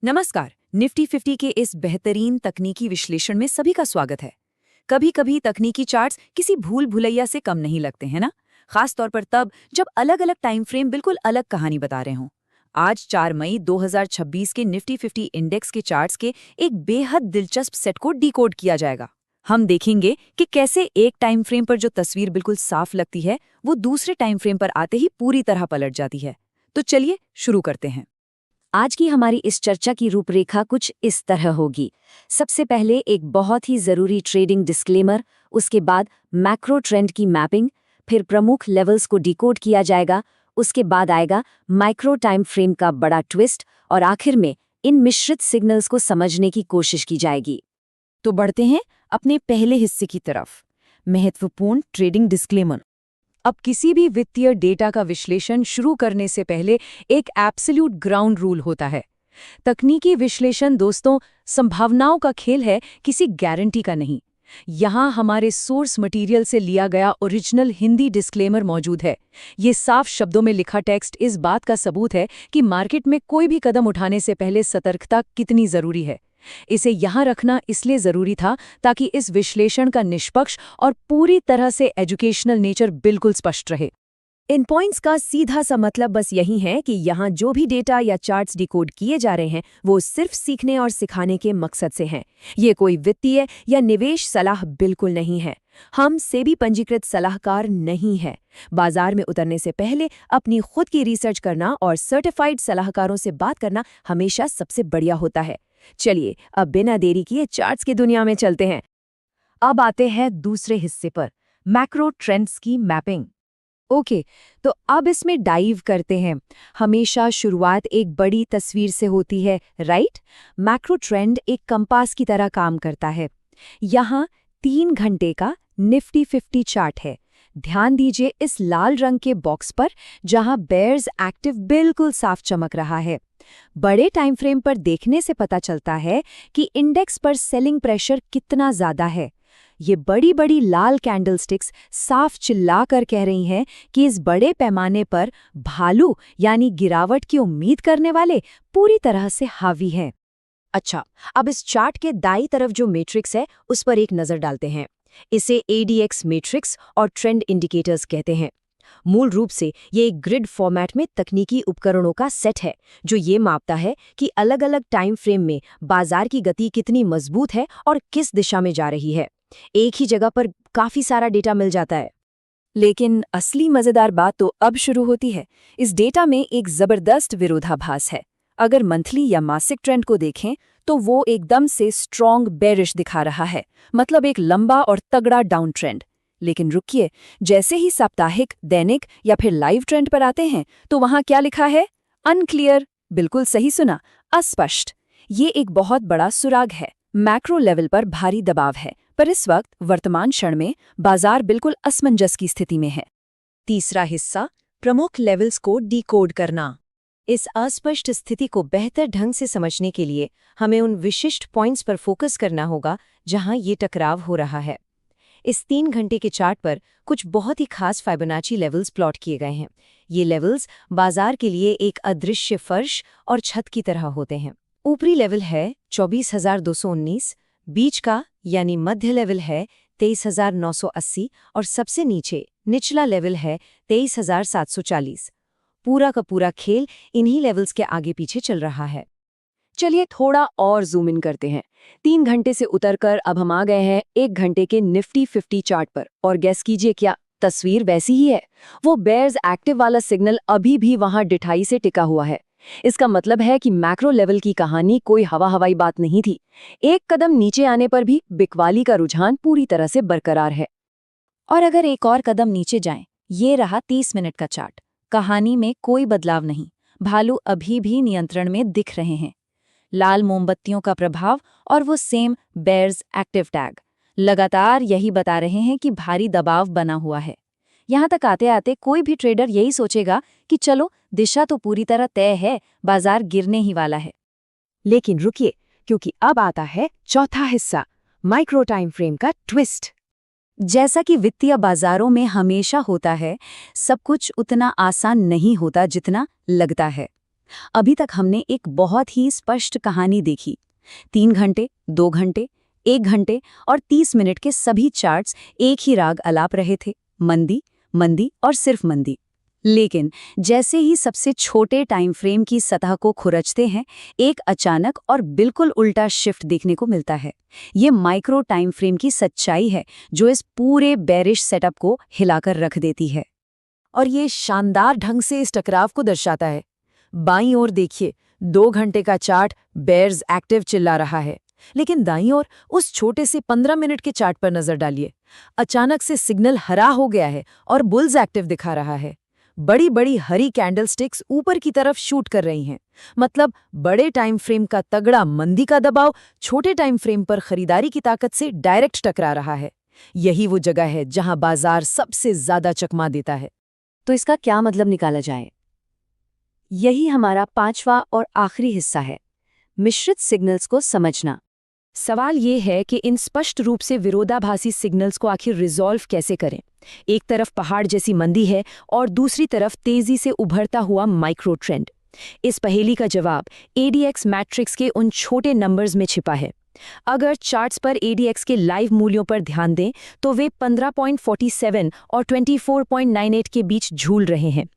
नमस्कार। निफ्टी 50 के इस बेहतरीन तकनीकी विश्लेषण में सभी का स्वागत है। कभी कभी तकनीकी चार्ट्स किसी भूल भुलैया से कम नहीं लगते हैं ना, खास तौर पर तब जब अलग अलग टाइम फ्रेम बिल्कुल अलग कहानी बता रहे हों। आज 4 मई 2026 के निफ्टी 50 इंडेक्स के चार्ट्स के एक बेहद दिलचस्प सेट को डिकोड किया जाएगा। हम देखेंगे कि कैसे एक टाइम फ्रेम पर जो तस्वीर बिल्कुल साफ लगती है वो दूसरे टाइम फ्रेम पर आते ही पूरी तरह पलट जाती है। तो चलिए शुरू करते हैं। आज की हमारी इस चर्चा की रूपरेखा कुछ इस तरह होगी। सबसे पहले एक बहुत ही जरूरी ट्रेडिंग डिस्क्लेमर, उसके बाद मैक्रो ट्रेंड की मैपिंग, फिर प्रमुख लेवल्स को डिकोड किया जाएगा, उसके बाद आएगा माइक्रो टाइम फ्रेम का बड़ा ट्विस्ट और आखिर में इन मिश्रित सिग्नल्स को समझने की कोशिश की जाएगी। तो बढ़ते हैं अपने पहले हिस्से की तरफ, महत्वपूर्ण ट्रेडिंग डिस्क्लेमर। अब किसी भी वित्तीय डेटा का विश्लेषण शुरू करने से पहले एक एब्सोल्यूट ग्राउंड रूल होता है। तकनीकी विश्लेषण दोस्तों संभावनाओं का खेल है, किसी गारंटी का नहीं। यहाँ हमारे सोर्स मटेरियल से लिया गया ओरिजिनल हिंदी डिस्क्लेमर मौजूद है। ये साफ शब्दों में लिखा टेक्स्ट इस बात का सबूत है कि मार्केट में कोई भी कदम उठाने से पहले सतर्कता कितनी जरूरी है। इसे यहाँ रखना इसलिए जरूरी था ताकि इस विश्लेषण का निष्पक्ष और पूरी तरह से एजुकेशनल नेचर बिल्कुल स्पष्ट रहे। इन पॉइंट्स का सीधा सा मतलब बस यही है कि यहाँ जो भी डेटा या चार्ट्स डिकोड किए जा रहे हैं वो सिर्फ सीखने और सिखाने के मकसद से हैं। ये कोई वित्तीय या निवेश सलाह बिल्कुल नहीं है। हम सेबी पंजीकृत सलाहकार नहीं है। बाजार में उतरने से पहले अपनी खुद की रिसर्च करना और सर्टिफाइड सलाहकारों से बात करना हमेशा सबसे बढ़िया होता है। चलिए अब बिना देरी किए चार्ट्स की दुनिया में चलते हैं। अब आते हैं दूसरे हिस्से पर, मैक्रो ट्रेंड्स की मैपिंग। ओके, तो अब इसमें डाइव करते हैं। हमेशा शुरुआत एक बड़ी तस्वीर से होती है, राइट? मैक्रो ट्रेंड एक कंपास की तरह काम करता है। यहाँ 3 घंटे का निफ्टी 50 चार्ट है। ध्यान दीजिए इस लाल रंग के बॉक्स पर, जहां बेयर्स एक्टिव बिल्कुल साफ चमक रहा है। बड़े टाइम फ्रेम पर देखने से पता चलता है कि इंडेक्स पर सेलिंग प्रेशर कितना ज्यादा है। ये बड़ी बड़ी लाल कैंडलस्टिक्स साफ चिल्ला कर कह रही हैं कि इस बड़े पैमाने पर भालू यानी गिरावट की उम्मीद करने वाले पूरी तरह से हावी हैं। अच्छा, अब इस चार्ट के दाईं तरफ जो मैट्रिक्स है उस पर एक नजर डालते हैं। इसे ADX मैट्रिक्स और ट्रेंड इंडिकेटर्स कहते हैं। मूल रूप से ये एक ग्रिड फॉर्मेट में तकनीकी उपकरणों का सेट है जो ये मापता है कि अलग अलग टाइम फ्रेम में बाजार की गति कितनी मजबूत है और किस दिशा में जा रही है। एक ही जगह पर काफी सारा डेटा मिल जाता है। लेकिन असली मजेदार बात तो अब शुरू होती है। इस डेटा में एक जबरदस्त विरोधाभास है। अगर मंथली या मासिक ट्रेंड को देखें तो वो एकदम से स्ट्रॉन्ग बेरिश दिखा रहा है, मतलब एक लंबा और तगड़ा डाउन ट्रेंड। लेकिन रुकिए, जैसे ही साप्ताहिक, दैनिक या फिर लाइव ट्रेंड पर आते हैं तो वहां क्या लिखा है? अनक्लियर। बिल्कुल सही सुना, अस्पष्ट। ये एक बहुत बड़ा सुराग है। मैक्रो लेवल पर भारी दबाव है, पर इस वक्त वर्तमान क्षण में बाजार बिल्कुल असमंजस की स्थिति में है। तीसरा हिस्सा, प्रमुख लेवल्स को डिकोड करना। इस अस्पष्ट स्थिति को बेहतर ढंग से समझने के लिए हमें उन विशिष्ट पॉइंट्स पर फोकस करना होगा जहां ये टकराव हो रहा है। इस 3 घंटे के चार्ट पर कुछ बहुत ही खास फाइबोनाची लेवल्स प्लॉट किए गए हैं। ये लेवल्स बाजार के लिए एक अदृश्य फर्श और छत की तरह होते हैं। ऊपरी लेवल है 24,219, बीच का यानी मध्य लेवल है 23,980 और सबसे नीचे निचला लेवल है 23,740। पूरा का पूरा खेल इन्हीं लेवल्स के आगे पीछे चल रहा है। चलिए थोड़ा और जूम इन करते हैं। 3 घंटे से उतरकर अब हम आ गए हैं 1 घंटे के निफ्टी 50 चार्ट पर, और गैस कीजिए क्या तस्वीर वैसी ही है। वो बेयर्स एक्टिव वाला सिग्नल अभी भी वहां डिठाई से टिका हुआ है। इसका मतलब है कि मैक्रो लेवल की कहानी कोई हवाई बात नहीं थी। एक कदम नीचे आने पर भी बिकवाली का रुझान पूरी तरह से बरकरार है। और अगर एक और कदम नीचे जाएं, ये रहा 30 मिनट का चार्ट। कहानी में कोई बदलाव नहीं। भालू अभी भी नियंत्रण में दिख रहे हैं। लाल मोमबत्तियों का प्रभाव और वो सेम बेयर्स एक्टिव टैग लगातार यही बता रहे हैं कि भारी दबाव बना हुआ है। यहाँ तक आते आते कोई भी ट्रेडर यही सोचेगा कि चलो दिशा तो पूरी तरह तय है, बाजार गिरने ही वाला है। लेकिन रुकिए, क्योंकि अब आता है चौथा हिस्सा, माइक्रो टाइम फ्रेम का ट्विस्ट। जैसा कि वित्तीय बाजारों में हमेशा होता है, सब कुछ उतना आसान नहीं होता जितना लगता है। अभी तक हमने एक बहुत ही स्पष्ट कहानी देखी। 3 घंटे, 2 घंटे, 1 घंटे और 30 मिनट के सभी चार्ट्स एक ही राग अलाप रहे थे, मंदी, मंदी और सिर्फ मंदी। लेकिन जैसे ही सबसे छोटे टाइम फ्रेम की सतह को खुरचते हैं, एक अचानक और बिल्कुल उल्टा शिफ्ट देखने को मिलता है। ये माइक्रो टाइम फ्रेम की सच्चाई है जो इस पूरे बेरिश सेटअप को हिलाकर रख देती है। और ये शानदार ढंग से इस टकराव को दर्शाता है। बाईं ओर देखिए, 2 घंटे का चार्ट बेयर्स एक्टिव चिल्ला रहा है, लेकिन दाईं ओर उस छोटे से 15 मिनट के चार्ट पर नजर डालिए। अचानक से सिग्नल हरा हो गया है और बुल्स एक्टिव दिखा रहा है। बड़ी बड़ी हरी कैंडलस्टिक्स ऊपर की तरफ शूट कर रही हैं। मतलब बड़े टाइम फ्रेम का तगड़ा मंदी का दबाव छोटे टाइम फ्रेम पर खरीदारी की ताकत से डायरेक्ट टकरा रहा है। यही वो जगह है जहां बाजार सबसे ज्यादा चकमा देता है। तो इसका क्या मतलब निकाला जाए? यही हमारा 5वां और आखिरी हिस्सा है, मिश्रित सिग्नल्स को समझना। सवाल ये है कि इन स्पष्ट रूप से विरोधाभासी सिग्नल्स को आखिर रिजॉल्व कैसे करें। एक तरफ पहाड़ जैसी मंदी है और दूसरी तरफ तेजी से उभरता हुआ माइक्रो ट्रेंड। इस पहेली का जवाब एडीएक्स मैट्रिक्स के उन छोटे नंबर्स में छिपा है। अगर चार्ट्स पर एडीएक्स के लाइव मूल्यों पर ध्यान दें तो वे 15.47 और 24.98 के बीच झूल रहे हैं।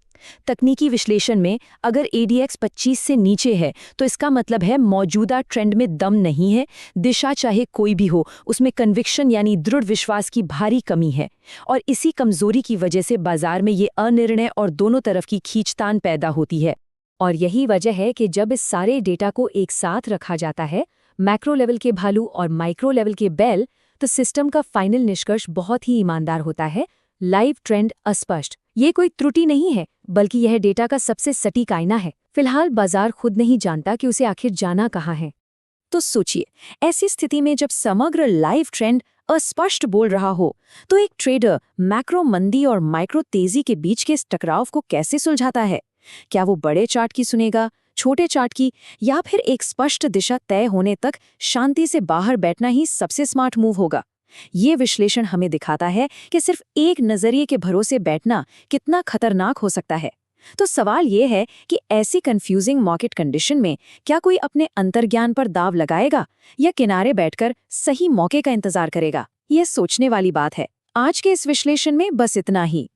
तकनीकी विश्लेषण में अगर एडीएक्स 25 से नीचे है तो इसका मतलब है मौजूदा ट्रेंड में दम नहीं है, दिशा चाहे कोई भी हो उसमें कन्विक्शन यानी दृढ़ विश्वास की भारी कमी है। और इसी कमजोरी की वजह से बाजार में ये अनिर्णय और दोनों तरफ की खींचतान पैदा होती है। और यही वजह है कि जब इस सारे डेटा को एक साथ रखा जाता है, मैक्रो लेवल के भालू और माइक्रो लेवल के बैल, तो सिस्टम का फाइनल निष्कर्ष बहुत ही ईमानदार होता है। लाइव ट्रेंड अस्पष्ट, ये कोई त्रुटि नहीं है, बल्कि यह डेटा का सबसे सटीक आईना है। फिलहाल बाजार खुद नहीं जानता कि उसे आखिर जाना कहाँ है। तो सोचिए, ऐसी स्थिति में जब समग्र लाइव ट्रेंड अस्पष्ट बोल रहा हो, तो एक ट्रेडर मैक्रो मंदी और माइक्रो तेजी के बीच के इस टकराव को कैसे सुलझाता है? क्या वो बड़े चार्ट की सुनेगा, छोटे चार्ट की, या फिर एक स्पष्ट दिशा तय होने तक शांति से बाहर बैठना ही सबसे स्मार्ट मूव होगा? ये विश्लेषण हमें दिखाता है कि सिर्फ एक नजरिए के भरोसे बैठना कितना खतरनाक हो सकता है। तो सवाल ये है कि ऐसी कंफ्यूजिंग मार्केट कंडीशन में क्या कोई अपने अंतर्ज्ञान पर दाव लगाएगा या किनारे बैठकर सही मौके का इंतजार करेगा? यह सोचने वाली बात है। आज के इस विश्लेषण में बस इतना ही।